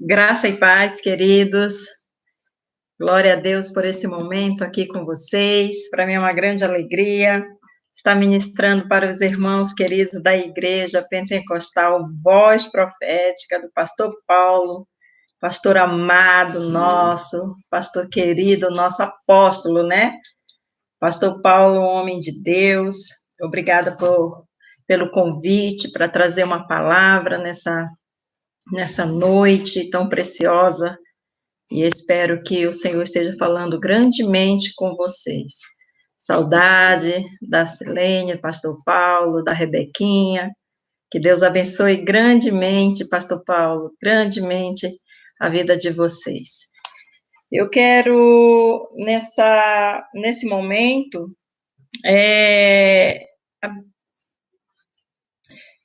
Graça e paz, queridos. Glória a Deus por esse momento aqui com vocês. Para mim é uma grande alegria estar ministrando para os irmãos queridos da Igreja Pentecostal Voz Profética, do pastor Paulo, pastor amado nosso, pastor querido, nosso apóstolo, né? Pastor Paulo, homem de Deus, obrigada pelo convite para trazer uma palavra nessa noite tão preciosa, e espero que o Senhor esteja falando grandemente com vocês. Saudade da Silene, do pastor Paulo, da Rebequinha, que Deus abençoe grandemente, pastor Paulo, grandemente a vida de vocês. Eu quero, nesse momento,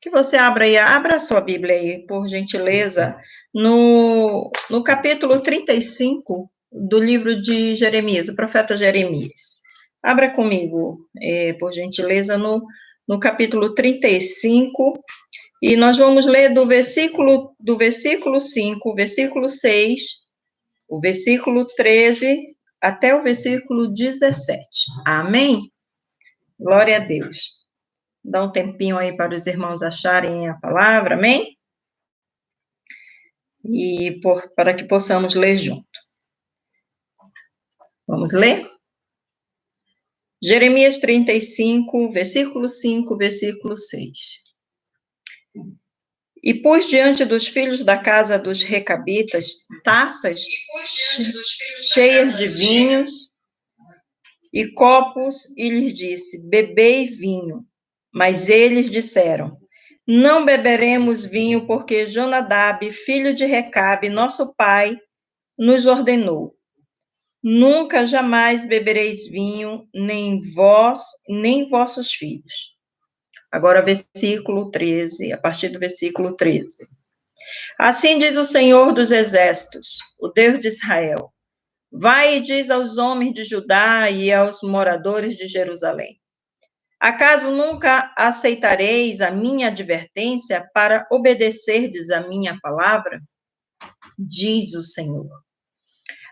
que você abra a sua Bíblia aí, por gentileza, no capítulo 35 do livro de Jeremias, o profeta Jeremias. Abra comigo, por gentileza, no capítulo 35, e nós vamos ler do versículo 5, versículo 6, o versículo 13, até o versículo 17. Amém? Glória a Deus. Dá um tempinho aí para os irmãos acharem a palavra, amém? E para que possamos ler junto. Vamos ler? Jeremias 35, versículo 5, versículo 6. E pus diante dos filhos da casa dos recabitas taças cheias de vinhos e copos, e lhes disse: bebei vinho. Mas eles disseram: não beberemos vinho, porque Jonadab, filho de Recabe, nosso pai, nos ordenou: nunca jamais bebereis vinho, nem vós, nem vossos filhos. Agora, versículo 13, a partir do versículo 13. Assim diz o Senhor dos Exércitos, o Deus de Israel: vai e diz aos homens de Judá e aos moradores de Jerusalém: acaso nunca aceitareis a minha advertência para obedecerdes a minha palavra? Diz o Senhor.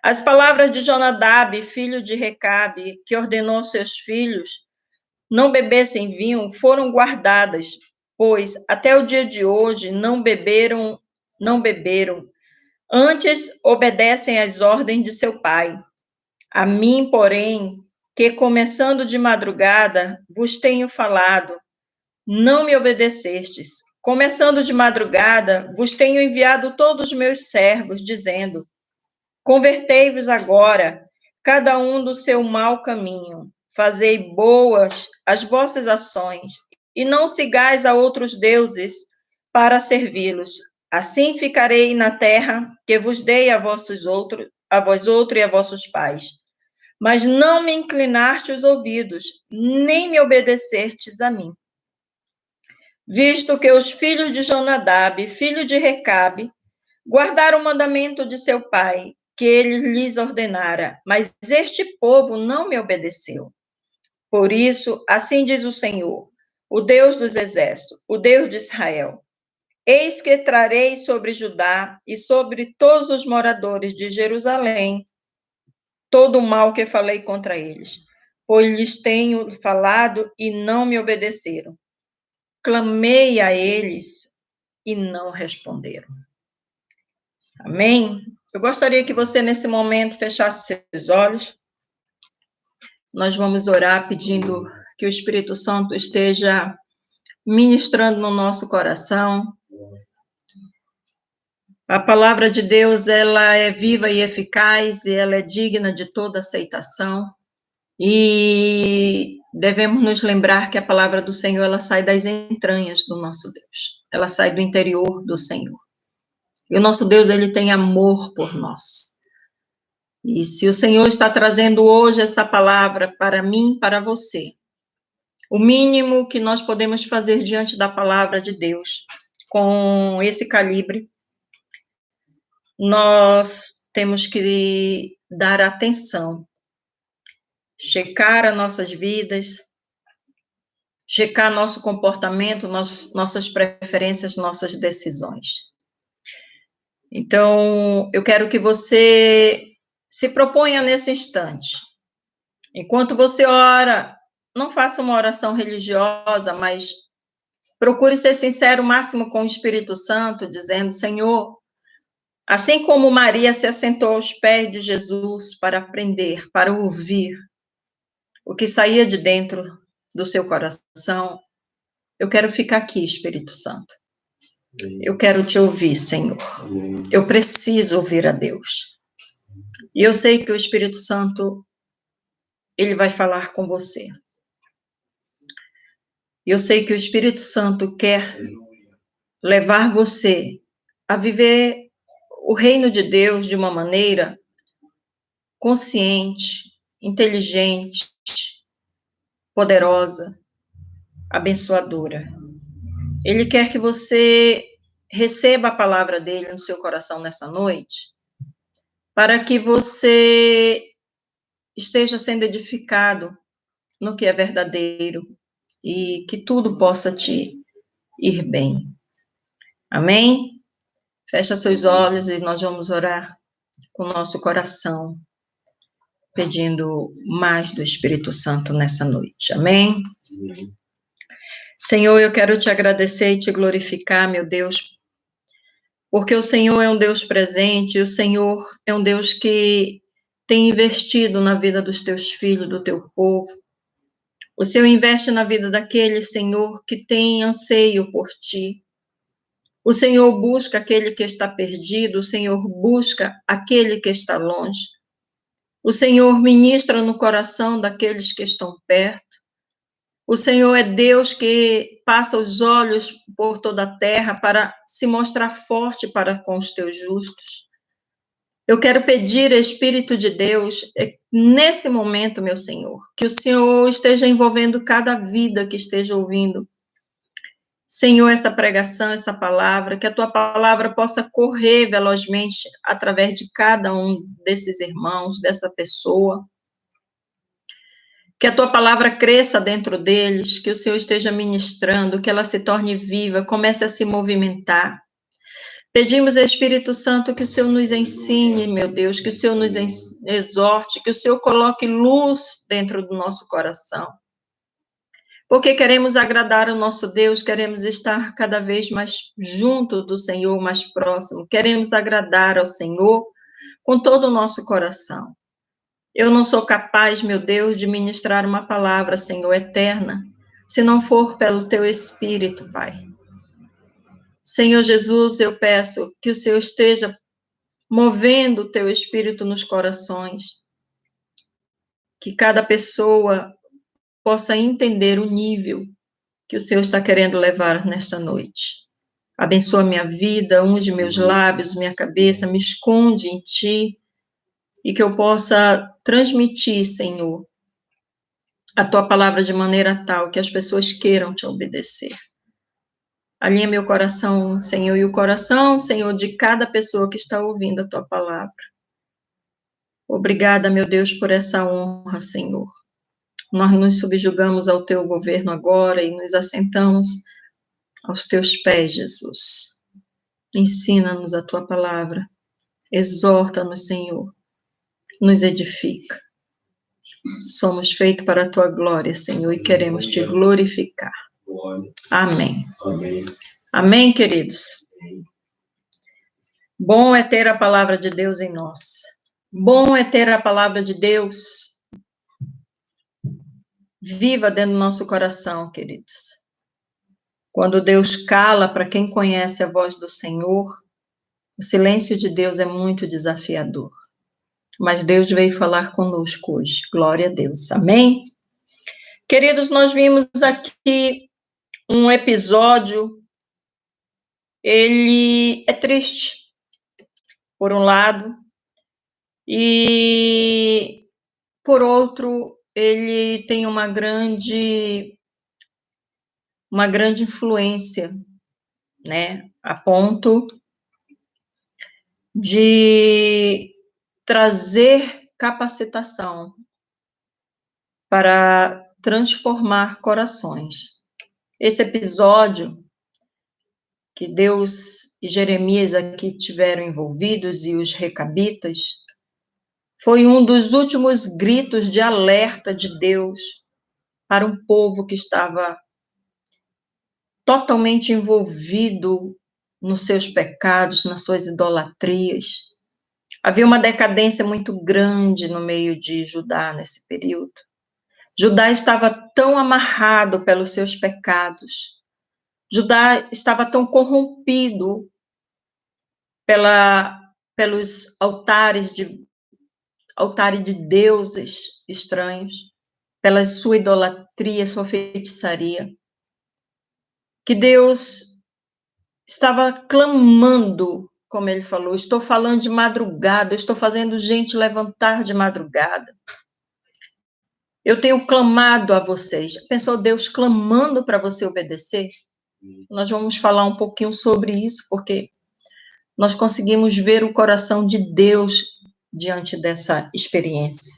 As palavras de Jonadab, filho de Recabe, que ordenou aos seus filhos não bebessem vinho, foram guardadas, pois até o dia de hoje não beberam, antes obedecem às ordens de seu pai. A mim, porém, que começando de madrugada vos tenho falado, não me obedecestes. Começando de madrugada, vos tenho enviado todos os meus servos, dizendo: convertei-vos agora, cada um do seu mau caminho. Fazei boas as vossas ações, e não sigais a outros deuses para servi-los. Assim ficarei na terra que vos dei a vós outro e a vossos pais. Mas não me inclinaste os ouvidos, nem me obedecestes a mim. Visto que os filhos de Jonadab, filho de Recabe, guardaram o mandamento de seu pai, que ele lhes ordenara, mas este povo não me obedeceu. Por isso, assim diz o Senhor, o Deus dos exércitos, o Deus de Israel: eis que trarei sobre Judá e sobre todos os moradores de Jerusalém todo o mal que falei contra eles, pois lhes tenho falado e não me obedeceram. Clamei a eles e não responderam. Amém? Eu gostaria que você, nesse momento, fechasse seus olhos. Nós vamos orar pedindo que o Espírito Santo esteja ministrando no nosso coração. A palavra de Deus, ela é viva e eficaz, e ela é digna de toda aceitação. E devemos nos lembrar que a palavra do Senhor, ela sai das entranhas do nosso Deus. Ela sai do interior do Senhor. E o nosso Deus, ele tem amor por nós. E se o Senhor está trazendo hoje essa palavra para mim, para você, o mínimo que nós podemos fazer diante da palavra de Deus, com esse calibre, nós temos que dar atenção, checar as nossas vidas, checar nosso comportamento, nossas preferências, nossas decisões. Então, eu quero que você se proponha nesse instante. Enquanto você ora, não faça uma oração religiosa, mas procure ser sincero o máximo com o Espírito Santo, dizendo: Senhor, assim como Maria se assentou aos pés de Jesus para aprender, para ouvir o que saía de dentro do seu coração, eu quero ficar aqui, Espírito Santo. Eu quero te ouvir, Senhor. Eu preciso ouvir a Deus. E eu sei que o Espírito Santo, ele vai falar com você. E eu sei que o Espírito Santo quer levar você a viver o reino de Deus de uma maneira consciente, inteligente, poderosa, abençoadora. Ele quer que você receba a palavra dele no seu coração nessa noite, para que você esteja sendo edificado no que é verdadeiro e que tudo possa te ir bem. Amém? Fecha seus olhos e nós vamos orar com o nosso coração, pedindo mais do Espírito Santo nessa noite. Amém? Senhor, eu quero te agradecer e te glorificar, meu Deus, porque o Senhor é um Deus presente, o Senhor é um Deus que tem investido na vida dos teus filhos, do teu povo. O Senhor investe na vida daquele, Senhor, que tem anseio por ti. O Senhor busca aquele que está perdido, o Senhor busca aquele que está longe. O Senhor ministra no coração daqueles que estão perto. O Senhor é Deus que passa os olhos por toda a terra para se mostrar forte para com os teus justos. Eu quero pedir, Espírito de Deus, nesse momento, meu Senhor, que o Senhor esteja envolvendo cada vida que esteja ouvindo, Senhor, essa pregação, essa palavra, que a tua palavra possa correr velozmente através de cada um desses irmãos, dessa pessoa. Que a tua palavra cresça dentro deles, que o Senhor esteja ministrando, que ela se torne viva, comece a se movimentar. Pedimos, Espírito Santo, que o Senhor nos ensine, meu Deus, que o Senhor nos exorte, que o Senhor coloque luz dentro do nosso coração. Porque queremos agradar o nosso Deus, queremos estar cada vez mais junto do Senhor, mais próximo, queremos agradar ao Senhor com todo o nosso coração. Eu não sou capaz, meu Deus, de ministrar uma palavra, Senhor, eterna, se não for pelo teu Espírito, Pai. Senhor Jesus, eu peço que o Senhor esteja movendo o teu Espírito nos corações, que cada pessoa possa entender o nível que o Senhor está querendo levar nesta noite. Abençoa minha vida, unge meus lábios, minha cabeça, me esconde em ti, e que eu possa transmitir, Senhor, a tua palavra de maneira tal que as pessoas queiram te obedecer. Alinha meu coração, Senhor, e o coração, Senhor, de cada pessoa que está ouvindo a tua palavra. Obrigada, meu Deus, por essa honra, Senhor. Nós nos subjugamos ao teu governo agora e nos assentamos aos teus pés, Jesus. Ensina-nos a tua palavra. Exorta-nos, Senhor. Nos edifica. Somos feitos para a tua glória, Senhor, e queremos te glorificar. Amém. Amém. Amém, queridos? Bom é ter a palavra de Deus em nós. Bom é ter a palavra de Deus viva dentro do nosso coração, queridos. Quando Deus cala para quem conhece a voz do Senhor, o silêncio de Deus é muito desafiador. Mas Deus veio falar conosco hoje. Glória a Deus. Amém? Queridos, nós vimos aqui um episódio, ele é triste, por um lado, e, por outro, ele tem uma grande influência, né, a ponto de trazer capacitação para transformar corações. Esse episódio que Deus e Jeremias aqui tiveram envolvidos e os recabitas, foi um dos últimos gritos de alerta de Deus para um povo que estava totalmente envolvido nos seus pecados, nas suas idolatrias. Havia uma decadência muito grande no meio de Judá nesse período. Judá estava tão amarrado pelos seus pecados. Judá estava tão corrompido pelos altares de deuses estranhos, pela sua idolatria, sua feitiçaria, que Deus estava clamando, como ele falou, estou falando de madrugada, estou fazendo gente levantar de madrugada. Eu tenho clamado a vocês. Pensou Deus clamando para você obedecer? Nós vamos falar um pouquinho sobre isso, porque nós conseguimos ver o coração de Deus diante dessa experiência.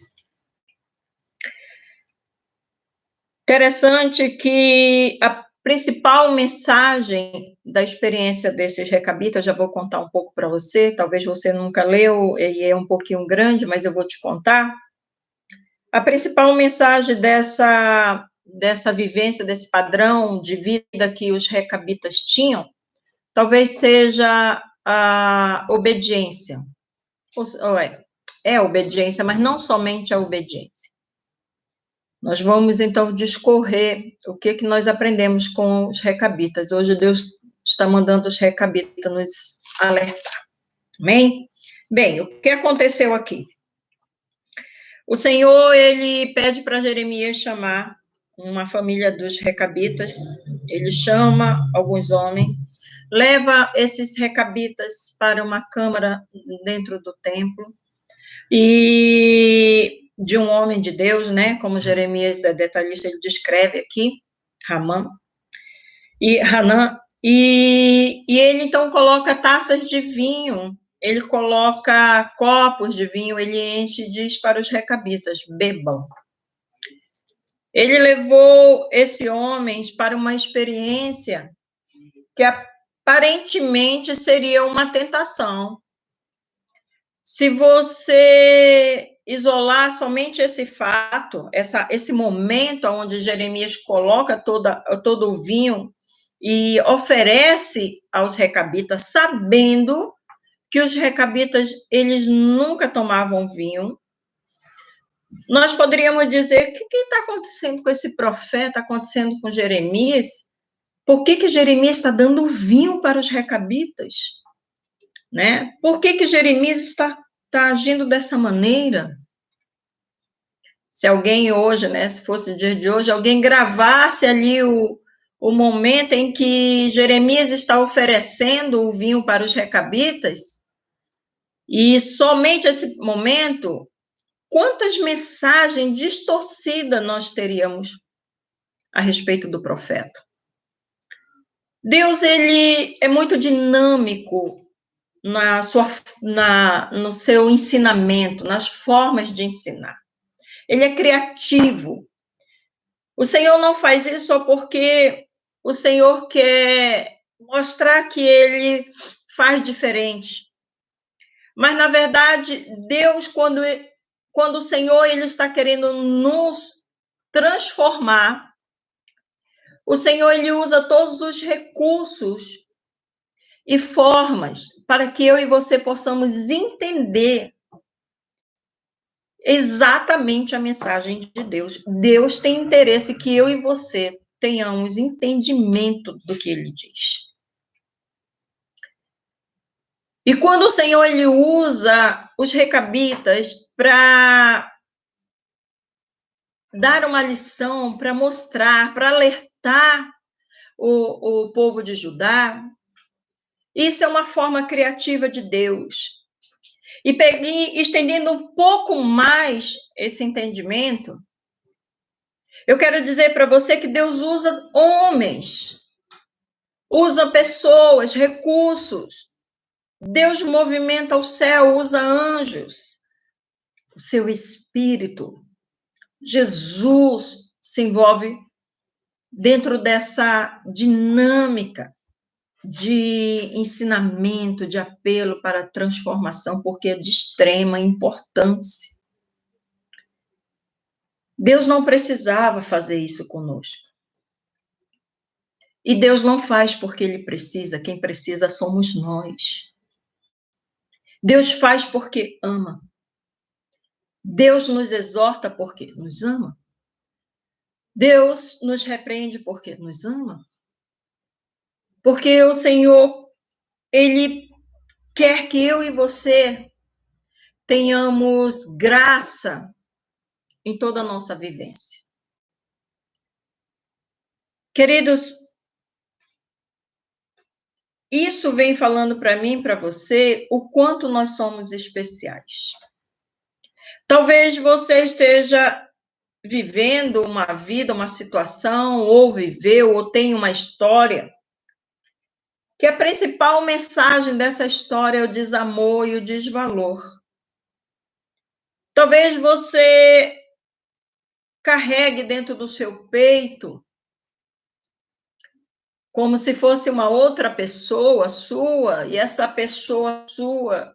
Interessante que a principal mensagem da experiência desses recabitas, já vou contar um pouco para você, talvez você nunca leu, e é um pouquinho grande, mas eu vou te contar. A principal mensagem dessa vivência, desse padrão de vida que os recabitas tinham, talvez seja a obediência. É a obediência, mas não somente a obediência. Nós vamos, então, discorrer o que nós aprendemos com os recabitas. Hoje Deus está mandando os recabitas nos alertar. Amém? Bem, o que aconteceu aqui? O Senhor, ele pede para Jeremias chamar uma família dos recabitas, ele chama alguns homens, leva esses recabitas para uma câmara dentro do templo, e de um homem de Deus, né, como Jeremias é detalhista, ele descreve aqui, Hanan, e ele então coloca taças de vinho, ele coloca copos de vinho, ele enche e diz para os recabitas, bebam. Ele levou esses homens para uma experiência que aparentemente seria uma tentação. Se você isolar somente esse fato, esse momento onde Jeremias coloca todo o vinho e oferece aos recabitas, sabendo que os recabitas, eles nunca tomavam vinho, nós poderíamos dizer, o que está acontecendo com esse profeta, acontecendo com Jeremias? Por que Jeremias está dando vinho para os recabitas? Né? Por que Jeremias está agindo dessa maneira? Se alguém hoje, né, se fosse o dia de hoje, alguém gravasse ali o momento em que Jeremias está oferecendo o vinho para os recabitas, e somente esse momento, quantas mensagens distorcidas nós teríamos a respeito do profeta? Deus, ele é muito dinâmico no seu ensinamento, nas formas de ensinar. Ele é criativo. O Senhor não faz isso só porque o Senhor quer mostrar que ele faz diferente. Mas, na verdade, Deus, quando o Senhor ele está querendo nos transformar, o Senhor ele usa todos os recursos e formas para que eu e você possamos entender exatamente a mensagem de Deus. Deus tem interesse que eu e você tenhamos entendimento do que ele diz. E quando o Senhor ele usa os recabitas para dar uma lição, para mostrar, para alertar o povo de Judá, isso é uma forma criativa de Deus. E estendendo um pouco mais esse entendimento, eu quero dizer para você que Deus usa homens, usa pessoas, recursos. Deus movimenta o céu, usa anjos. O seu espírito, Jesus, se envolve dentro dessa dinâmica de ensinamento, de apelo para a transformação, porque é de extrema importância. Deus não precisava fazer isso conosco. E Deus não faz porque Ele precisa, quem precisa somos nós. Deus faz porque ama. Deus nos exorta porque nos ama. Deus nos repreende porque nos ama. Porque o Senhor, Ele quer que eu e você tenhamos graça em toda a nossa vivência. Queridos, isso vem falando para mim, para você, o quanto nós somos especiais. Talvez você esteja vivendo uma vida, uma situação, ou viveu, ou tem uma história, que a principal mensagem dessa história é o desamor e o desvalor. Talvez você carregue dentro do seu peito como se fosse uma outra pessoa sua, e essa pessoa sua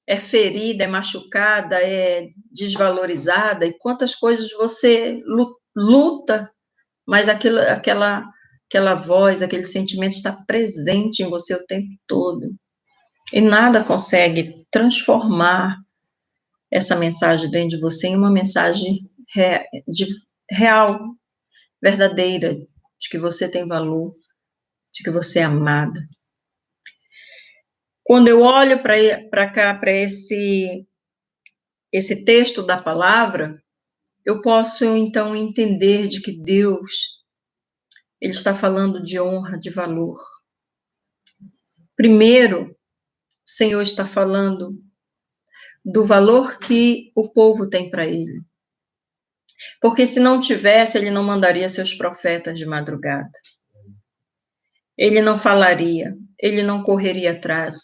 é ferida, é machucada, é desvalorizada, e quantas coisas você luta, mas aquela voz, aquele sentimento está presente em você o tempo todo. E nada consegue transformar essa mensagem dentro de você em uma mensagem real, verdadeira, de que você tem valor, de que você é amada. Quando eu olho para cá, para esse texto da palavra, eu posso, então, entender de que Deus, Ele está falando de honra, de valor. Primeiro, o Senhor está falando do valor que o povo tem para Ele. Porque se não tivesse, Ele não mandaria seus profetas de madrugada. Ele não falaria, Ele não correria atrás.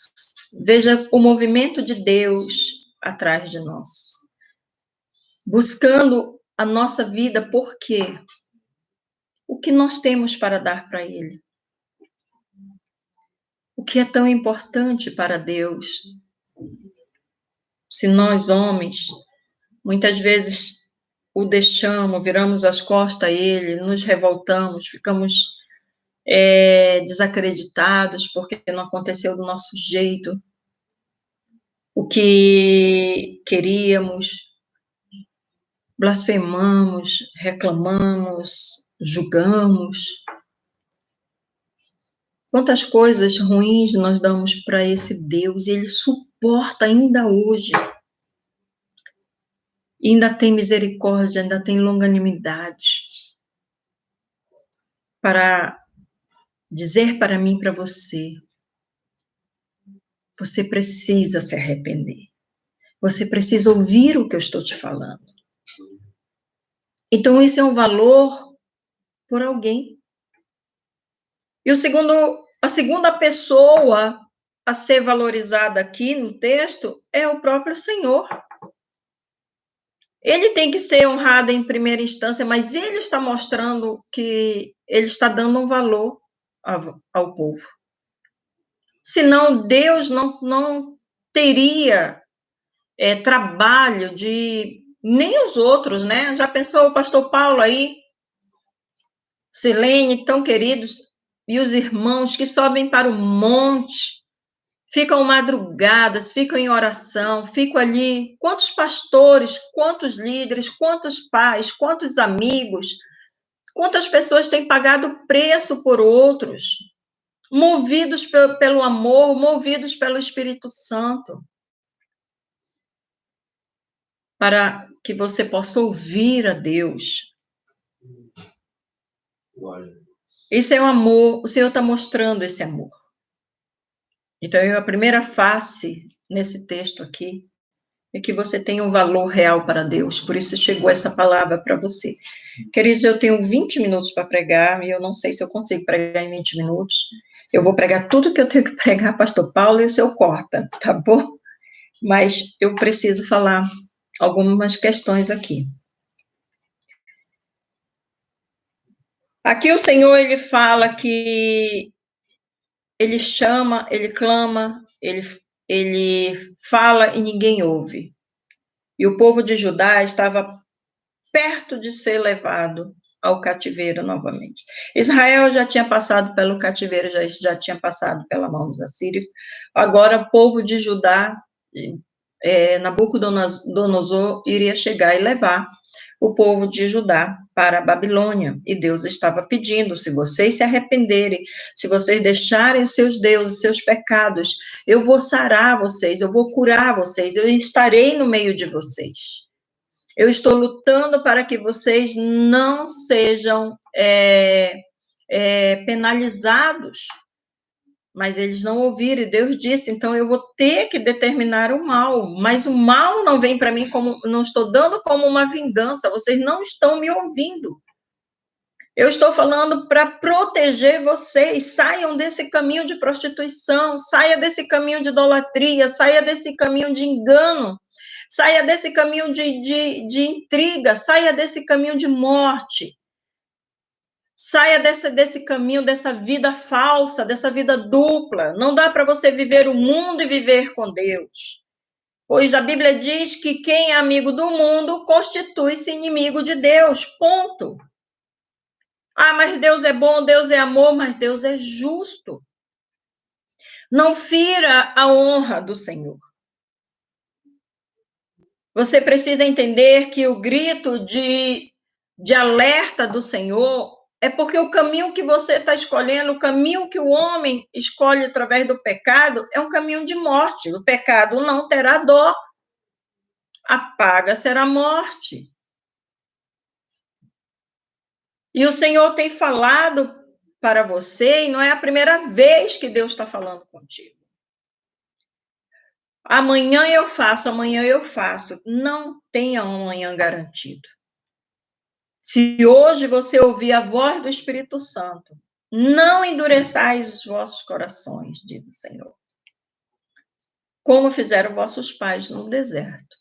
Veja o movimento de Deus atrás de nós. Buscando a nossa vida, por quê? O que nós temos para dar para Ele? O que é tão importante para Deus? Se nós, homens, muitas vezes o deixamos, viramos as costas a Ele, nos revoltamos, ficamos desacreditados porque não aconteceu do nosso jeito, o que queríamos, blasfemamos, reclamamos, julgamos. Quantas coisas ruins nós damos para esse Deus, e Ele suporta ainda hoje. E ainda tem misericórdia, ainda tem longanimidade para dizer para mim, para você, você precisa se arrepender. Você precisa ouvir o que eu estou te falando. Então, isso é um valor por alguém. E a segunda pessoa a ser valorizada aqui no texto é o próprio Senhor. Ele tem que ser honrado em primeira instância, mas ele está mostrando que ele está dando um valor ao povo. Senão, Deus não teria trabalho de nem os outros, né? Já pensou o pastor Paulo aí, Silene, tão queridos, e os irmãos que sobem para o monte, ficam madrugadas, ficam em oração, ficam ali. Quantos pastores, quantos líderes, quantos pais, quantos amigos, quantas pessoas têm pagado preço por outros, movidos pelo amor, movidos pelo Espírito Santo, para que você possa ouvir a Deus. Esse é o amor, o Senhor está mostrando esse amor. Então, a primeira face nesse texto aqui é que você tem um valor real para Deus, por isso chegou essa palavra para você. Queridos, eu tenho 20 minutos para pregar, e eu não sei se eu consigo pregar em 20 minutos. Eu vou pregar tudo que eu tenho que pregar, pastor Paulo, e o senhor corta, tá bom? Mas eu preciso falar algumas questões aqui. Aqui o Senhor, ele fala que ele chama, ele clama, ele fala e ninguém ouve. E o povo de Judá estava perto de ser levado ao cativeiro novamente. Israel já tinha passado pelo cativeiro, já tinha passado pela mão dos assírios. Agora, o povo de Judá, Nabucodonosor iria chegar e levar o povo de Judá para a Babilônia. E Deus estava pedindo: se vocês se arrependerem, se vocês deixarem os seus deuses, seus pecados, eu vou sarar vocês, eu vou curar vocês, eu estarei no meio de vocês. Eu estou lutando para que vocês não sejam penalizados. Mas eles não ouviram, e Deus disse: então eu vou ter que determinar o mal, mas o mal não vem para mim como, não estou dando como uma vingança, vocês não estão me ouvindo. Eu estou falando para proteger vocês, saiam desse caminho de prostituição, saia desse caminho de idolatria, saia desse caminho de engano, saia desse caminho de intriga, saia desse caminho de morte. Saia desse caminho, dessa vida falsa, dessa vida dupla. Não dá para você viver o mundo e viver com Deus. Pois a Bíblia diz que quem é amigo do mundo constitui-se inimigo de Deus. Ponto. Ah, mas Deus é bom, Deus é amor, mas Deus é justo. Não fira a honra do Senhor. Você precisa entender que o grito de alerta do Senhor é porque o caminho que você está escolhendo, o caminho que o homem escolhe através do pecado, é um caminho de morte. O pecado não terá dó. A paga será morte. E o Senhor tem falado para você, e não é a primeira vez que Deus está falando contigo. Amanhã eu faço, amanhã eu faço. Não tenha um amanhã garantido. Se hoje você ouvir a voz do Espírito Santo, não endureçais os vossos corações, diz o Senhor. Como fizeram vossos pais no deserto.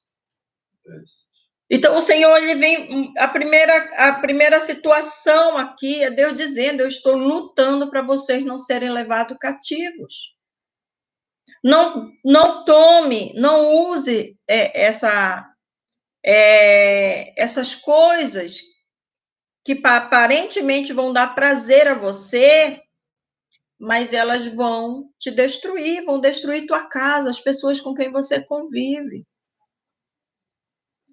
Então, o Senhor, ele vem, a primeira situação aqui é Deus dizendo: eu estou lutando para vocês não serem levados cativos. Não tome, não use essas coisas que aparentemente vão dar prazer a você, mas elas vão te destruir, vão destruir tua casa, as pessoas com quem você convive.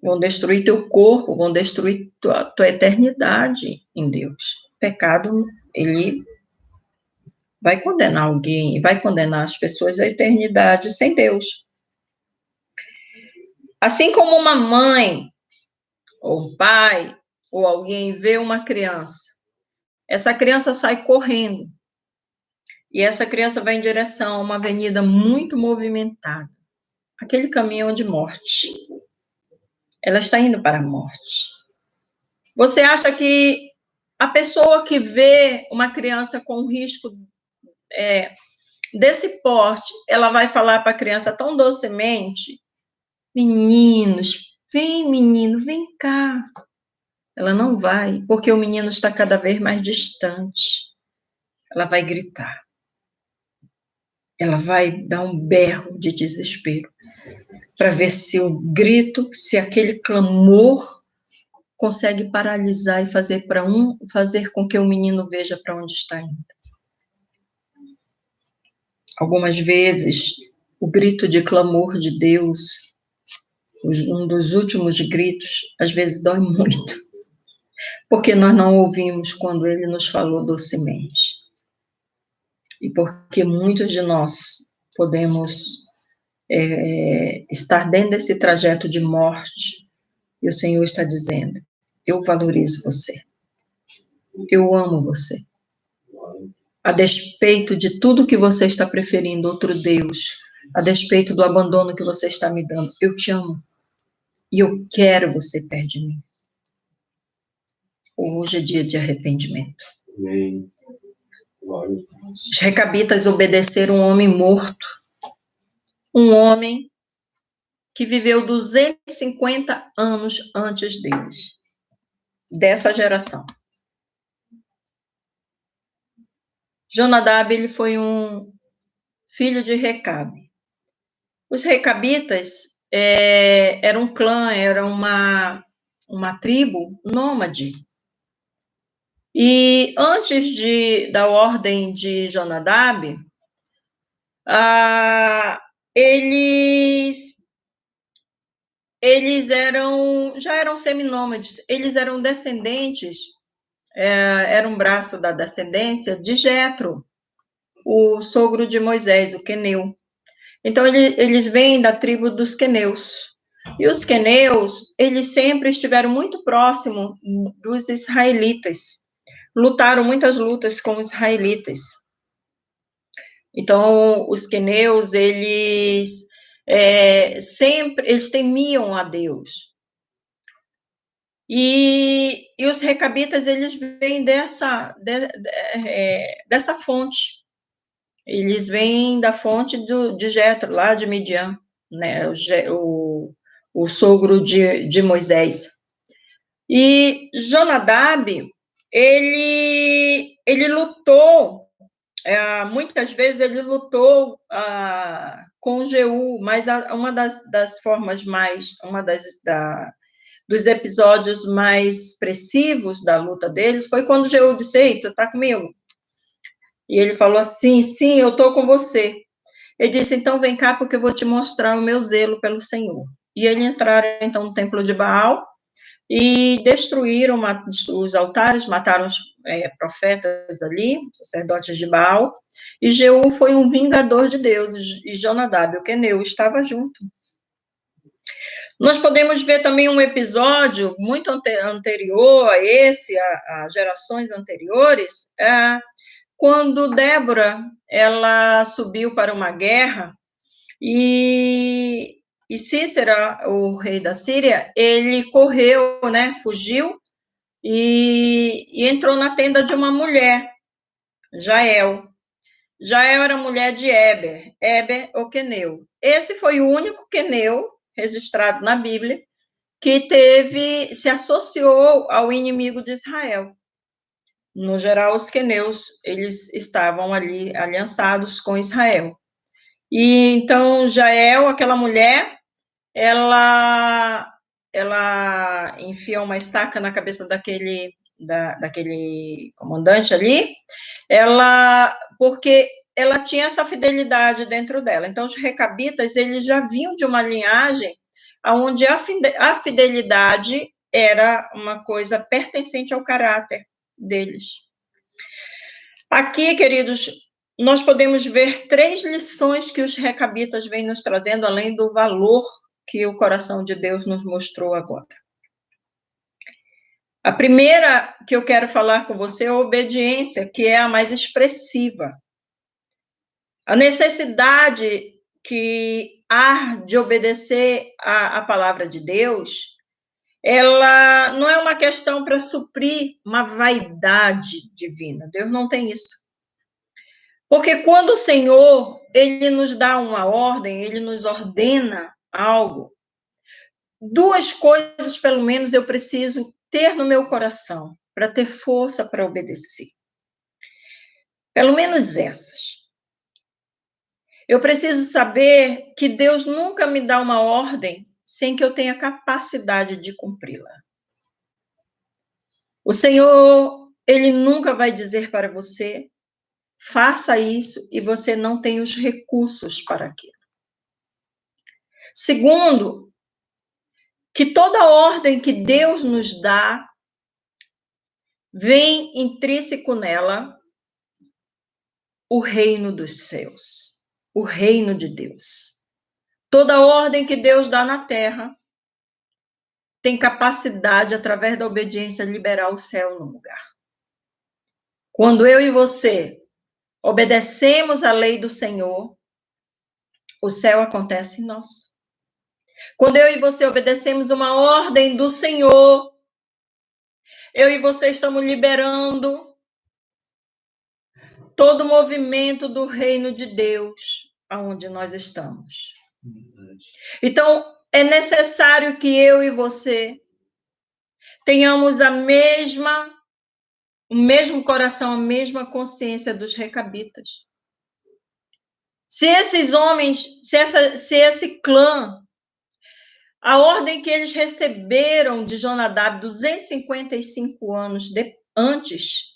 Vão destruir teu corpo, vão destruir tua eternidade em Deus. O pecado, ele vai condenar alguém, vai condenar as pessoas à eternidade sem Deus. Assim como uma mãe, ou um pai, ou alguém vê uma criança, essa criança sai correndo, e essa criança vai em direção a uma avenida muito movimentada, aquele caminho de morte. Ela está indo para a morte. Você acha que a pessoa que vê uma criança com risco desse porte, ela vai falar para a criança tão docemente: meninos, vem menino, vem cá. Ela não vai, porque o menino está cada vez mais distante. Ela vai gritar. Ela vai dar um berro de desespero para ver se o grito, se aquele clamor consegue paralisar e fazer com que o menino veja para onde está indo. Algumas vezes, o grito de clamor de Deus, um dos últimos gritos, às vezes dói muito, porque nós não ouvimos quando Ele nos falou docemente. E porque muitos de nós podemos estar dentro desse trajeto de morte, e o Senhor está dizendo: eu valorizo você, eu amo você. A despeito de tudo que você está preferindo outro Deus, a despeito do abandono que você está me dando, eu te amo. E eu quero você perto de mim. Hoje é dia de arrependimento. Amém. Os recabitas obedeceram um homem morto. Um homem que viveu 250 anos antes deles. Dessa geração. Jonadab, ele foi um filho de Recabe. Os recabitas eram um clã, era uma tribo nômade. E antes da ordem de Jonadab, eles já eram seminômades, eles eram descendentes, era um braço da descendência de Jetro, o sogro de Moisés, o queneu. Então, eles vêm da tribo dos queneus. E os queneus, eles sempre estiveram muito próximos dos israelitas. Lutaram muitas lutas com os israelitas. Então, os queneus, eles eles temiam a Deus. E os recabitas, eles vêm dessa fonte. Eles vêm da fonte de Jetro, lá de Midian, né? O sogro de Moisés. E Jonadab, ele lutou, muitas vezes ele lutou com Jeú, mas uma das formas dos episódios mais expressivos da luta deles foi quando Jeú disse: "Ei, tu tá comigo?" E ele falou assim: "Sim, eu tô com você." Ele disse: "Então vem cá, porque eu vou te mostrar o meu zelo pelo Senhor." E eles entraram, então, no templo de Baal e destruíram os altares, mataram os profetas ali, sacerdotes de Baal, e Jeú foi um vingador de Deus, e Jonadab, o queneu, estava junto. Nós podemos ver também um episódio muito anterior a esse, a gerações anteriores, quando Débora, ela subiu para uma guerra, e Cícera, o rei da Síria, ele correu, né, fugiu, e entrou na tenda de uma mulher, Jael. Jael era mulher de Eber, o queneu. Esse foi o único queneu registrado na Bíblia que se associou ao inimigo de Israel. No geral, os queneus, eles estavam ali aliançados com Israel. E então, Jael, aquela mulher, ela enfia uma estaca na cabeça daquele comandante ali, porque ela tinha essa fidelidade dentro dela. Então, os recabitas, eles já vinham de uma linhagem onde a fidelidade era uma coisa pertencente ao caráter deles. Aqui, queridos, nós podemos ver 3 lições que os recabitas vêm nos trazendo, além do valor que o coração de Deus nos mostrou agora. A primeira que eu quero falar com você é a obediência, que é a mais expressiva. A necessidade que há de obedecer à palavra de Deus, ela não é uma questão para suprir uma vaidade divina. Deus não tem isso. Porque quando o Senhor, ele nos dá uma ordem, ele nos ordena algo, 2 coisas, pelo menos, eu preciso ter no meu coração para ter força para obedecer. Pelo menos essas. Eu preciso saber que Deus nunca me dá uma ordem sem que eu tenha capacidade de cumpri-la. O Senhor, ele nunca vai dizer para você: faça isso, e você não tem os recursos para aquilo. Segundo, que toda ordem que Deus nos dá vem intrínseco nela o reino dos céus, o reino de Deus. Toda ordem que Deus dá na terra tem capacidade, através da obediência, de liberar o céu no lugar. Quando eu e você obedecemos a lei do Senhor, o céu acontece em nós. Quando eu e você obedecemos uma ordem do Senhor, eu e você estamos liberando todo o movimento do reino de Deus aonde nós estamos. Então, é necessário que eu e você tenhamos o mesmo coração, a mesma consciência dos recabitas. Se esses homens, se esse clã, a ordem que eles receberam de Jonadab 255 anos antes,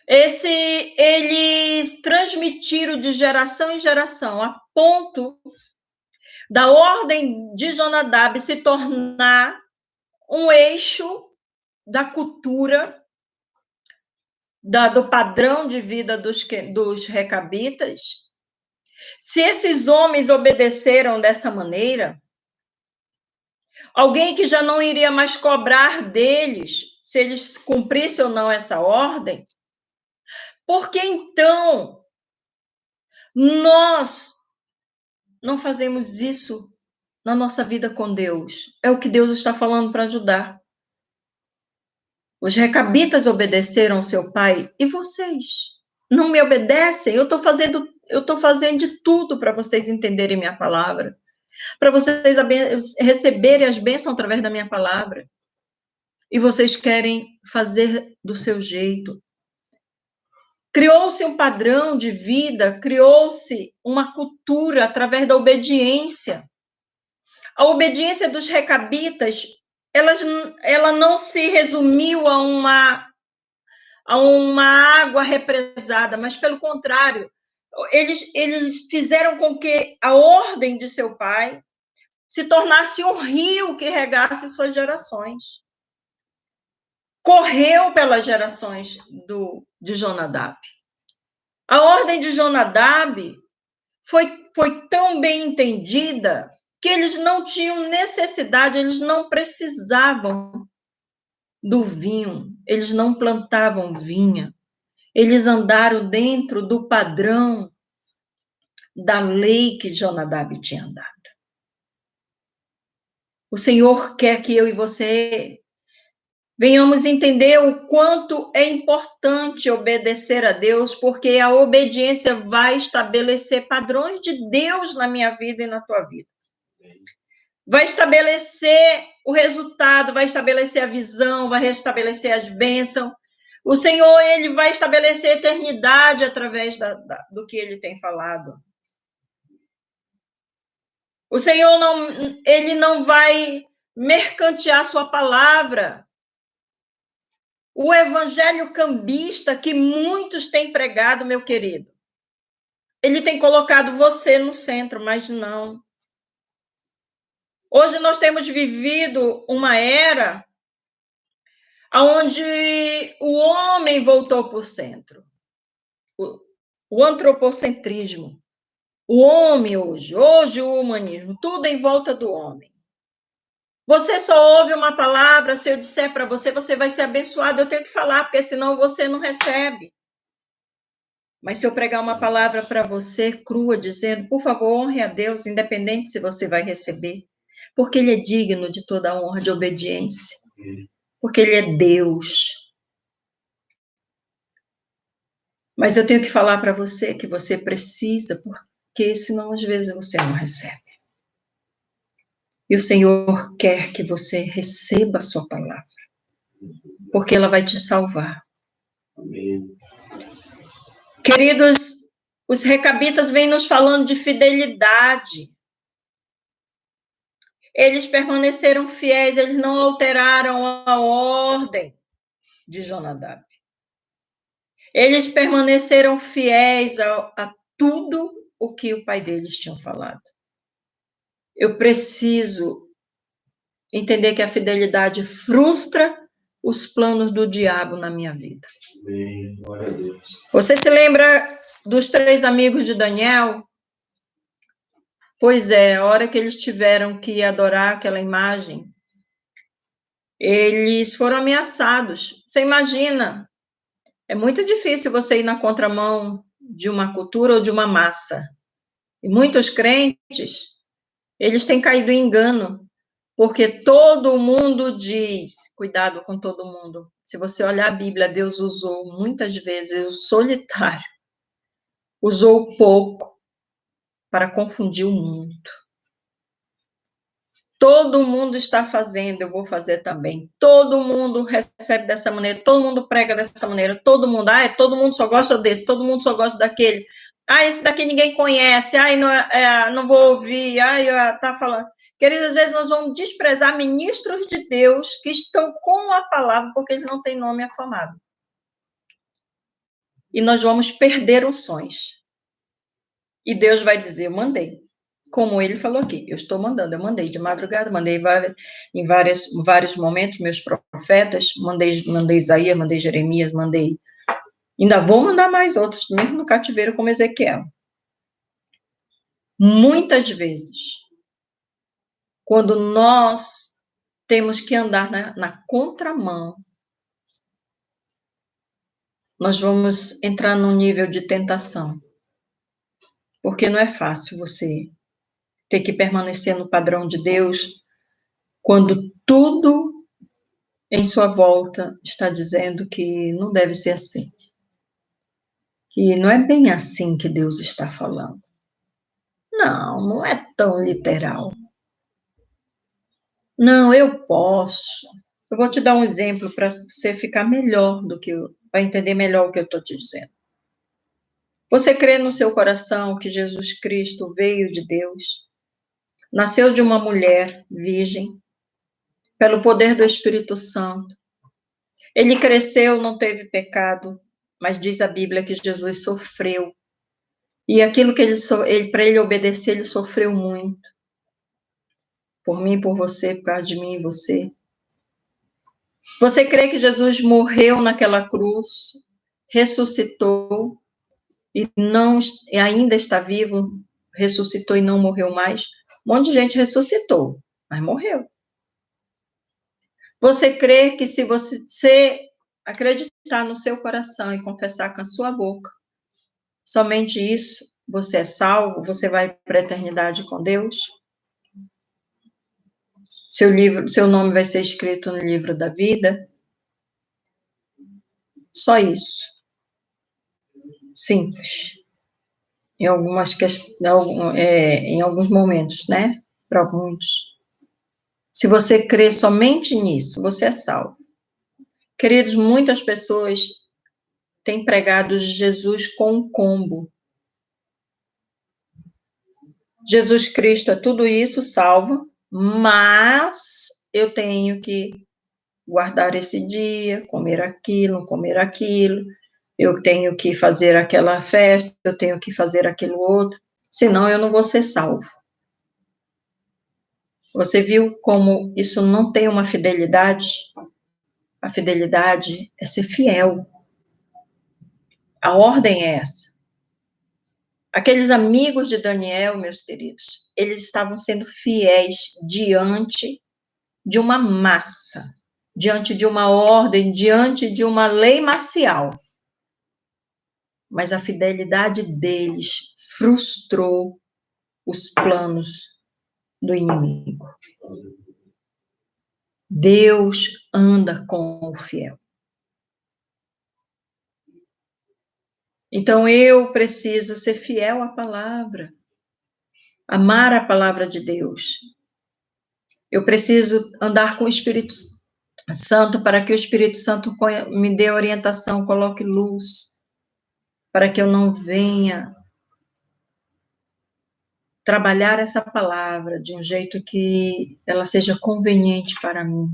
eles transmitiram de geração em geração, a ponto da ordem de Jonadab se tornar um eixo da cultura, do padrão de vida dos recabitas. Se esses homens obedeceram dessa maneira, alguém que já não iria mais cobrar deles, se eles cumprissem ou não essa ordem, por que então nós não fazemos isso na nossa vida com Deus? É o que Deus está falando para ajudar. Os recabitas obedeceram ao seu pai, e vocês não me obedecem? Eu estou fazendo de tudo para vocês entenderem minha palavra, para vocês receberem as bênçãos através da minha palavra. E vocês querem fazer do seu jeito. Criou-se um padrão de vida, criou-se uma cultura através da obediência. A obediência dos recabitas, ela não se resumiu a uma água represada, mas pelo contrário, eles fizeram com que a ordem de seu pai se tornasse um rio que regasse suas gerações. Correu pelas gerações de Jonadab. A ordem de Jonadab foi tão bem entendida que eles não tinham necessidade, eles não precisavam do vinho, eles não plantavam vinha, eles andaram dentro do padrão da lei que Jonadab tinha dado. O Senhor quer que eu e você venhamos entender o quanto é importante obedecer a Deus, porque a obediência vai estabelecer padrões de Deus na minha vida e na tua vida. Vai estabelecer o resultado, vai estabelecer a visão, vai restabelecer as bênçãos. O Senhor, ele vai estabelecer a eternidade através do que ele tem falado. O Senhor, ele não vai mercantear sua palavra. O evangelho cambista que muitos têm pregado, meu querido, ele tem colocado você no centro, mas não. Hoje nós temos vivido uma era onde o homem voltou para o centro. O antropocentrismo. O homem hoje o humanismo, tudo em volta do homem. Você só ouve uma palavra, se eu disser para você, você vai ser abençoado. Eu tenho que falar, porque senão você não recebe. Mas se eu pregar uma palavra para você crua, dizendo, por favor, honre a Deus, independente se você vai receber, porque Ele é digno de toda a honra, de obediência, porque Ele é Deus. Mas eu tenho que falar para você que você precisa, porque senão às vezes você não recebe. E o Senhor quer que você receba a sua palavra, porque ela vai te salvar. Amém. Queridos, os recabitas vêm nos falando de fidelidade. Eles permaneceram fiéis, eles não alteraram a ordem de Jonadab. Eles permaneceram fiéis a tudo o que o pai deles tinha falado. Eu preciso entender que a fidelidade frustra os planos do diabo na minha vida. Amém. Glória a Deus. Você se lembra dos 3 amigos de Daniel? Pois é, a hora que eles tiveram que adorar aquela imagem, eles foram ameaçados. Você imagina, é muito difícil você ir na contramão de uma cultura ou de uma massa. E muitos crentes, eles têm caído em engano, porque todo mundo diz, cuidado com todo mundo. Se você olhar a Bíblia, Deus usou muitas vezes o solitário, usou o pouco para confundir o mundo. Todo mundo está fazendo, eu vou fazer também. Todo mundo recebe dessa maneira, todo mundo prega dessa maneira, todo mundo só gosta desse, todo mundo só gosta daquele. Esse daqui ninguém conhece. Não vou ouvir. Tá falando. Queridos, às vezes nós vamos desprezar ministros de Deus que estão com a palavra porque eles não têm nome afamado. E nós vamos perder unções. E Deus vai dizer, eu mandei. Como ele falou aqui, eu estou mandando, eu mandei de madrugada, mandei em vários momentos, meus profetas, mandei Isaías, mandei Jeremias, mandei. Ainda vou mandar mais outros, mesmo no cativeiro, como Ezequiel. Muitas vezes, quando nós temos que andar na contramão, nós vamos entrar num nível de tentação. Porque não é fácil você ter que permanecer no padrão de Deus quando tudo em sua volta está dizendo que não deve ser assim. Que não é bem assim que Deus está falando. Não é tão literal. Não, eu posso. Eu vou te dar um exemplo para você ficar melhor para entender melhor o que eu estou te dizendo. Você crê no seu coração que Jesus Cristo veio de Deus, nasceu de uma mulher virgem, pelo poder do Espírito Santo. Ele cresceu, não teve pecado, mas diz a Bíblia que Jesus sofreu. E aquilo que para ele obedecer, ele sofreu muito. Por mim, por você, por causa de mim e você. Você crê que Jesus morreu naquela cruz, ressuscitou e ainda está vivo, ressuscitou e não morreu mais? Um monte de gente ressuscitou, mas morreu. Você crê que se você acreditar no seu coração e confessar com a sua boca, somente isso, você é salvo, você vai para a eternidade com Deus? Seu nome vai ser escrito no livro da vida? Só isso. Simples. Em alguns momentos, né? Para alguns. Se você crê somente nisso, você é salvo. Queridos, muitas pessoas têm pregado Jesus com um combo. Jesus Cristo é tudo isso, salva, mas eu tenho que guardar esse dia, comer aquilo, eu tenho que fazer aquela festa, eu tenho que fazer aquilo outro, senão eu não vou ser salvo. Você viu como isso não tem uma fidelidade? A fidelidade é ser fiel. A ordem é essa. Aqueles amigos de Daniel, meus queridos, eles estavam sendo fiéis diante de uma massa, diante de uma ordem, diante de uma lei marcial. Mas a fidelidade deles frustrou os planos do inimigo. Deus anda com o fiel. Então, eu preciso ser fiel à palavra, amar a palavra de Deus. Eu preciso andar com o Espírito Santo para que o Espírito Santo me dê orientação, coloque luz, para que eu não venha trabalhar essa palavra de um jeito que ela seja conveniente para mim.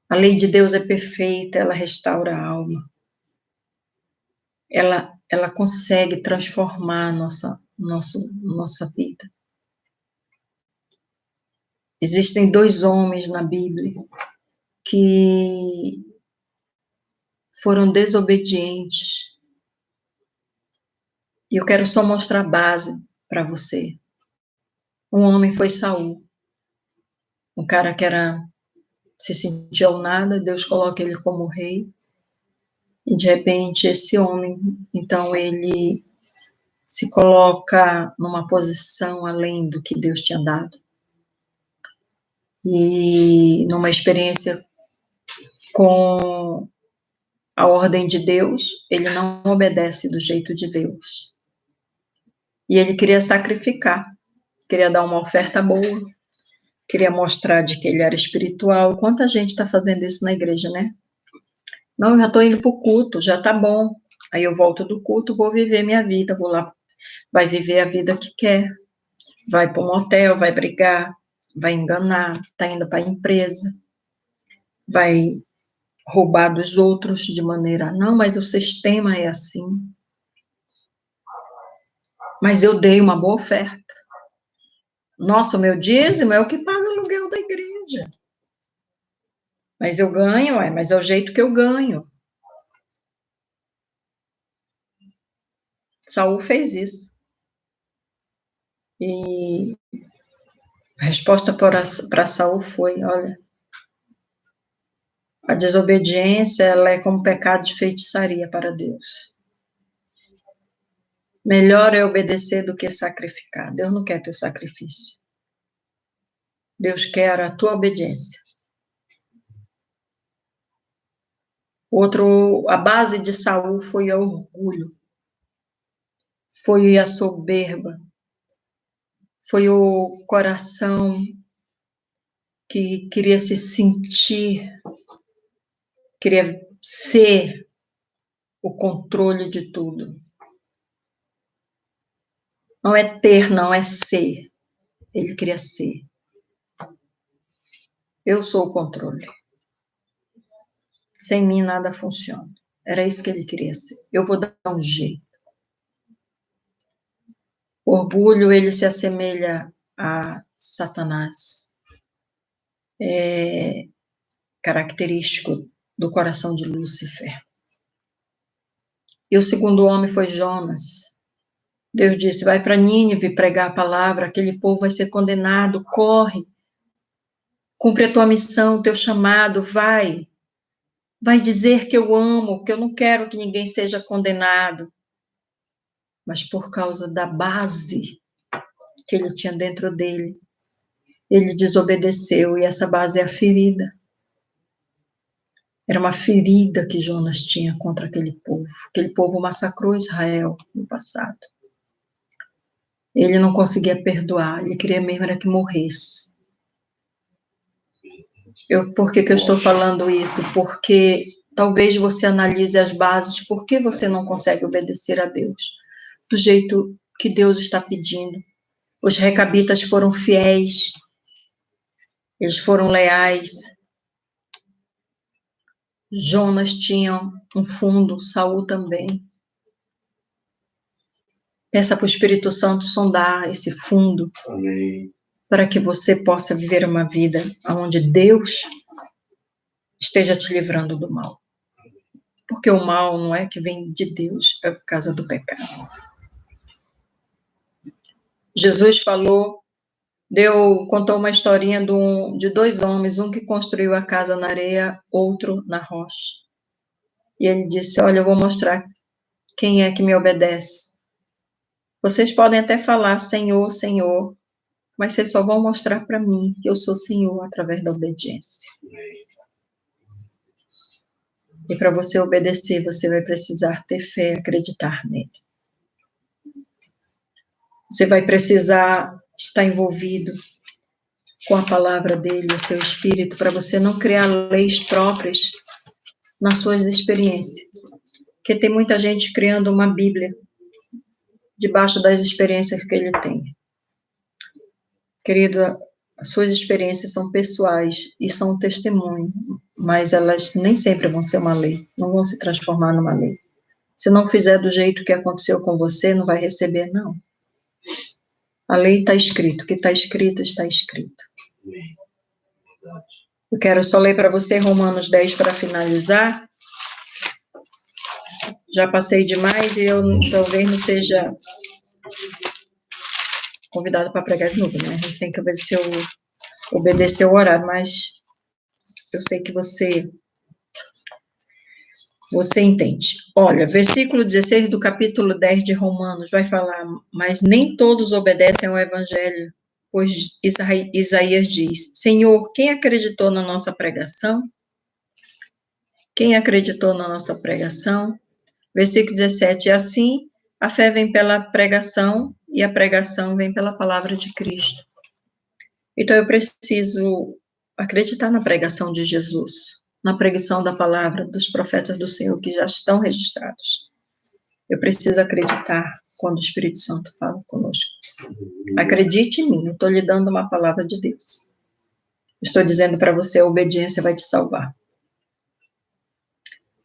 A lei de Deus é perfeita, ela restaura a alma. Ela consegue transformar a nossa vida. Existem 2 homens na Bíblia que foram desobedientes. E eu quero só mostrar a base para você. Um homem foi Saul. Um cara que se sentia ao nada, Deus coloca ele como rei. E de repente esse homem, então ele se coloca numa posição além do que Deus tinha dado. E numa experiência com a ordem de Deus, ele não obedece do jeito de Deus. E ele queria sacrificar, queria dar uma oferta boa, queria mostrar de que ele era espiritual. Quanta gente está fazendo isso na igreja, né? Não, eu já estou indo para o culto, já está bom. Aí eu volto do culto, vou viver minha vida, vou lá, vai viver a vida que quer, vai para um hotel, vai brigar, vai enganar, tá indo para a empresa, vai roubar dos outros de maneira, não, mas o sistema é assim. Mas eu dei uma boa oferta. Nossa, o meu dízimo é o que paga o aluguel da igreja. Mas eu ganho, mas é o jeito que eu ganho. Saul fez isso. E a resposta para Saul foi, olha, a desobediência, ela é como pecado de feitiçaria para Deus. Melhor é obedecer do que sacrificar. Deus não quer teu sacrifício. Deus quer a tua obediência. A base de Saul foi o orgulho, foi a soberba, foi o coração que queria se sentir, queria ser o controle de tudo. Não é ter, não é ser. Ele queria ser. Eu sou o controle. Sem mim nada funciona. Era isso que ele queria ser. Eu vou dar um jeito. O orgulho, ele se assemelha a Satanás. É característico do coração de Lúcifer. E o segundo homem foi Jonas. Deus disse, vai para Nínive pregar a palavra, aquele povo vai ser condenado, corre, cumpre a tua missão, teu chamado, vai dizer que eu amo, que eu não quero que ninguém seja condenado, mas por causa da base que ele tinha dentro dele, ele desobedeceu, e essa base é a ferida. Era uma ferida que Jonas tinha contra aquele povo massacrou Israel no passado. Ele não conseguia perdoar, ele queria mesmo era que morresse. Por que eu estou falando isso? Porque talvez você analise as bases, por que você não consegue obedecer a Deus do jeito que Deus está pedindo. Os recabitas foram fiéis, eles foram leais. Jonas tinha um fundo, Saul também. Peça para o Espírito Santo sondar esse fundo. Amém. Para que você possa viver uma vida onde Deus esteja te livrando do mal. Porque o mal não é que vem de Deus, é por causa do pecado. Jesus contou uma historinha de dois homens, um que construiu a casa na areia, outro na rocha. E ele disse, olha, eu vou mostrar quem é que me obedece. Vocês podem até falar, Senhor, Senhor, mas vocês só vão mostrar para mim que eu sou Senhor através da obediência. E para você obedecer, você vai precisar ter fé, acreditar nele. Você vai precisar estar envolvido com a palavra dele, o seu espírito, para você não criar leis próprias nas suas experiências. Porque tem muita gente criando uma Bíblia debaixo das experiências que ele tem. Querido, as suas experiências são pessoais e são um testemunho, mas elas nem sempre vão ser uma lei, não vão se transformar numa lei. Se não fizer do jeito que aconteceu com você, não vai receber, não. A lei está escrito, o que está escrito, está escrito. Eu quero só ler para você Romanos 10 para finalizar. Já passei demais e eu talvez não seja convidado para pregar de novo, né? A gente tem que obedecer o horário, mas eu sei que você entende. Olha, versículo 16 do capítulo 10 de Romanos vai falar, mas nem todos obedecem ao evangelho, pois Isaías diz, Senhor, quem acreditou na nossa pregação? Quem acreditou na nossa pregação? Versículo 17, assim, a fé vem pela pregação, e a pregação vem pela palavra de Cristo. Então, eu preciso acreditar na pregação de Jesus, na pregação da palavra dos profetas do Senhor, que já estão registrados. Eu preciso acreditar quando o Espírito Santo fala conosco. Acredite em mim, eu estou lhe dando uma palavra de Deus. Estou dizendo para você, a obediência vai te salvar.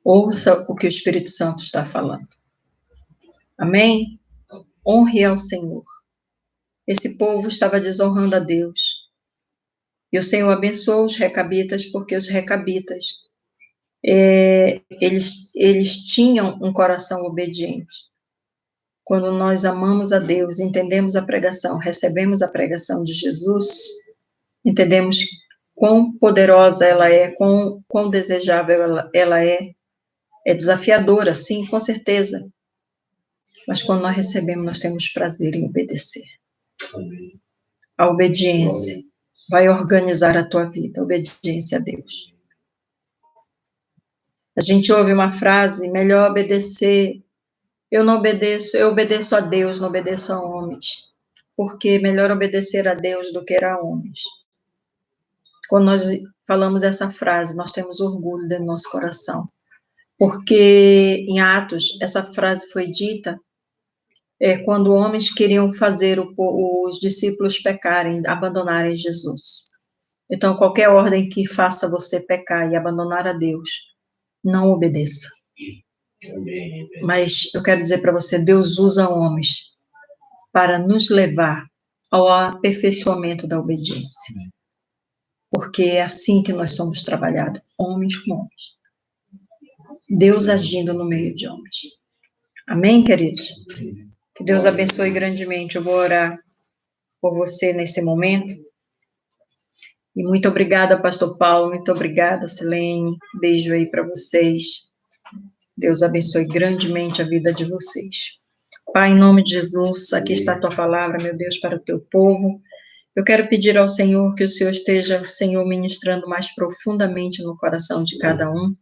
Ouça o que o Espírito Santo está falando. Amém? Honre ao Senhor. Esse povo estava desonrando a Deus. E o Senhor abençoou os recabitas, porque os recabitas, eles tinham um coração obediente. Quando nós amamos a Deus, entendemos a pregação, recebemos a pregação de Jesus, entendemos quão poderosa ela é, quão desejável ela é desafiadora, sim, com certeza. Mas quando nós recebemos, nós temos prazer em obedecer. Amém. A obediência vai organizar a tua vida, a obediência a Deus. A gente ouve uma frase, melhor obedecer, eu obedeço a Deus, não obedeço a homens. Porque melhor obedecer a Deus do que a homens. Quando nós falamos essa frase, nós temos orgulho dentro do nosso coração. Porque em Atos, essa frase foi dita quando homens queriam fazer os discípulos pecarem, abandonarem Jesus. Então, qualquer ordem que faça você pecar e abandonar a Deus, não obedeça. Mas eu quero dizer para você, Deus usa homens para nos levar ao aperfeiçoamento da obediência. Porque é assim que nós somos trabalhados, homens com homens. Deus agindo no meio de homens. Amém, queridos? Que Deus abençoe grandemente. Eu vou orar por você nesse momento. E muito obrigada, pastor Paulo. Muito obrigada, Silene. Beijo aí para vocês. Deus abençoe grandemente a vida de vocês. Pai, em nome de Jesus, aqui está a tua palavra, meu Deus, para o teu povo. Eu quero pedir ao Senhor que o Senhor esteja, Senhor, ministrando mais profundamente no coração de cada um.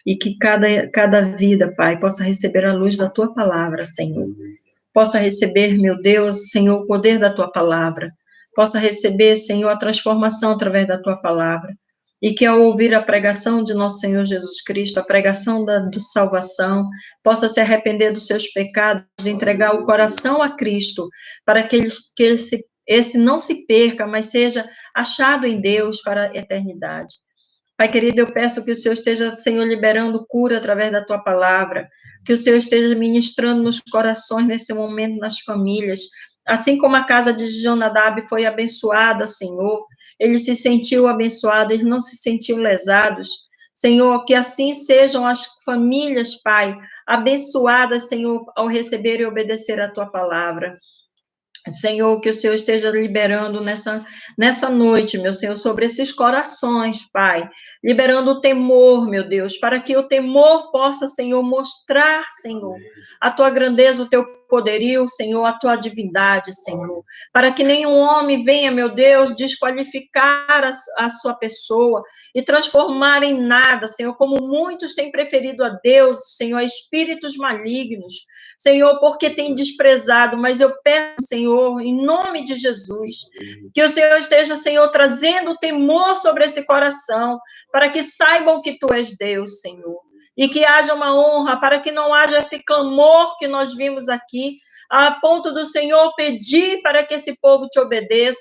E que cada vida, Pai, possa receber a luz da tua palavra, Senhor. Possa receber, meu Deus, Senhor, o poder da tua palavra. Possa receber, Senhor, a transformação através da tua palavra. E que ao ouvir a pregação de nosso Senhor Jesus Cristo, a pregação da salvação, possa se arrepender dos seus pecados, entregar o coração a Cristo, para que esse não se perca, mas seja achado em Deus para a eternidade. Pai querido, eu peço que o Senhor esteja, Senhor, liberando cura através da tua palavra, que o Senhor esteja ministrando nos corações nesse momento, nas famílias, assim como a casa de Jonadab foi abençoada, Senhor, ele se sentiu abençoado, eles não se sentiam lesados, Senhor, que assim sejam as famílias, Pai, abençoadas, Senhor, ao receber e obedecer a tua palavra. Senhor, que o Senhor esteja liberando nessa noite, meu Senhor, sobre esses corações, Pai, liberando o temor, meu Deus, para que o temor possa, Senhor, mostrar, Senhor, a tua grandeza, o teu poderio, Senhor, a tua divindade, Senhor, para que nenhum homem venha, meu Deus, desqualificar a sua pessoa e transformar em nada, Senhor, como muitos têm preferido a Deus, Senhor, a espíritos malignos, Senhor, porque tem desprezado, mas eu peço, Senhor, em nome de Jesus, que o Senhor esteja, Senhor, trazendo temor sobre esse coração, para que saibam que Tu és Deus, Senhor, e que haja uma honra, para que não haja esse clamor que nós vimos aqui, a ponto do Senhor pedir para que esse povo Te obedeça.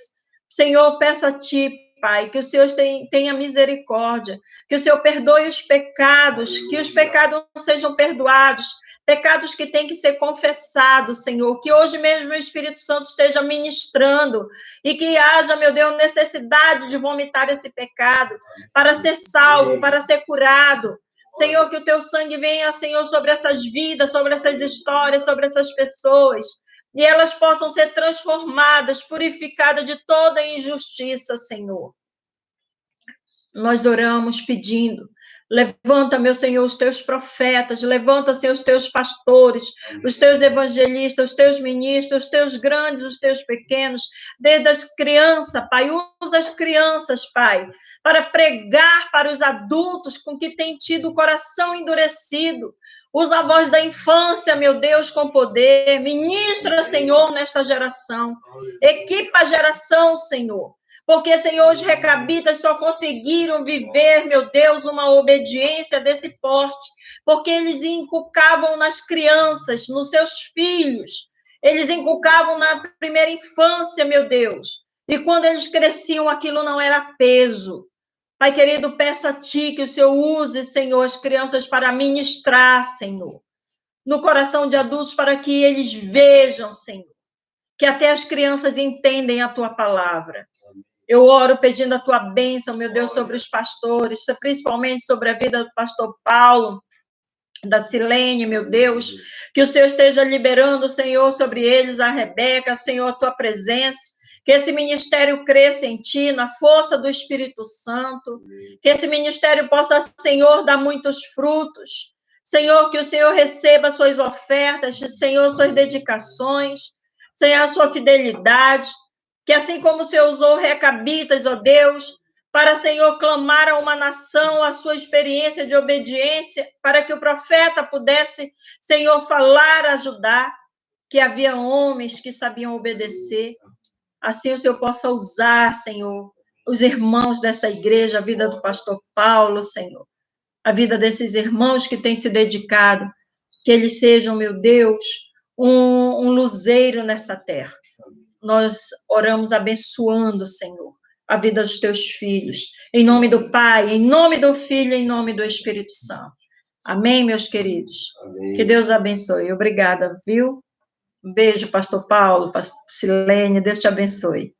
Senhor, peço a Ti, Pai, que o Senhor tenha misericórdia, que o Senhor perdoe os pecados, que os pecados sejam perdoados, pecados que têm que ser confessados, Senhor, que hoje mesmo o Espírito Santo esteja ministrando e que haja, meu Deus, necessidade de vomitar esse pecado para ser salvo, para ser curado. Senhor, que o Teu sangue venha, Senhor, sobre essas vidas, sobre essas histórias, sobre essas pessoas, e elas possam ser transformadas, purificadas de toda injustiça, Senhor. Nós oramos pedindo, levanta, meu Senhor, os Teus profetas, levanta, Senhor, os Teus pastores, os Teus evangelistas, os Teus ministros, os Teus grandes, os Teus pequenos, desde as crianças, Pai, usa as crianças, Pai, para pregar para os adultos com que têm tido o coração endurecido, usa a voz da infância, meu Deus, com poder, ministra, Senhor, nesta geração, equipa a geração, Senhor, Porque, Senhor, os recabitas só conseguiram viver, meu Deus, uma obediência desse porte, porque eles inculcavam nas crianças, nos seus filhos, eles inculcavam na primeira infância, meu Deus. E quando eles cresciam, aquilo não era peso. Pai querido, peço a Ti que o Senhor use, Senhor, as crianças para ministrar, Senhor, no coração de adultos, para que eles vejam, Senhor, que até as crianças entendem a Tua palavra. Eu oro pedindo a Tua bênção, meu Deus, sobre os pastores, principalmente sobre a vida do pastor Paulo, da Silene, meu Deus, que o Senhor esteja liberando, Senhor, sobre eles, a Rebeca, Senhor, a Tua presença, que esse ministério cresça em Ti, na força do Espírito Santo, que esse ministério possa, Senhor, dar muitos frutos, Senhor, que o Senhor receba suas ofertas, Senhor, suas dedicações, Senhor, a sua fidelidade, que assim como o Senhor usou recabitas, ó Deus, para, Senhor, clamar a uma nação a sua experiência de obediência, para que o profeta pudesse, Senhor, falar, ajudar, que havia homens que sabiam obedecer. Assim o Senhor possa usar, Senhor, os irmãos dessa igreja, a vida do pastor Paulo, Senhor, a vida desses irmãos que têm se dedicado, que eles sejam, meu Deus, um luzeiro nessa terra. Nós oramos abençoando, Senhor, a vida dos teus filhos, em nome do Pai, em nome do Filho, em nome do Espírito Santo. Amém, meus queridos? Amém. Que Deus abençoe. Obrigada, viu? Um beijo, pastor Paulo, pastor Silene, Deus te abençoe.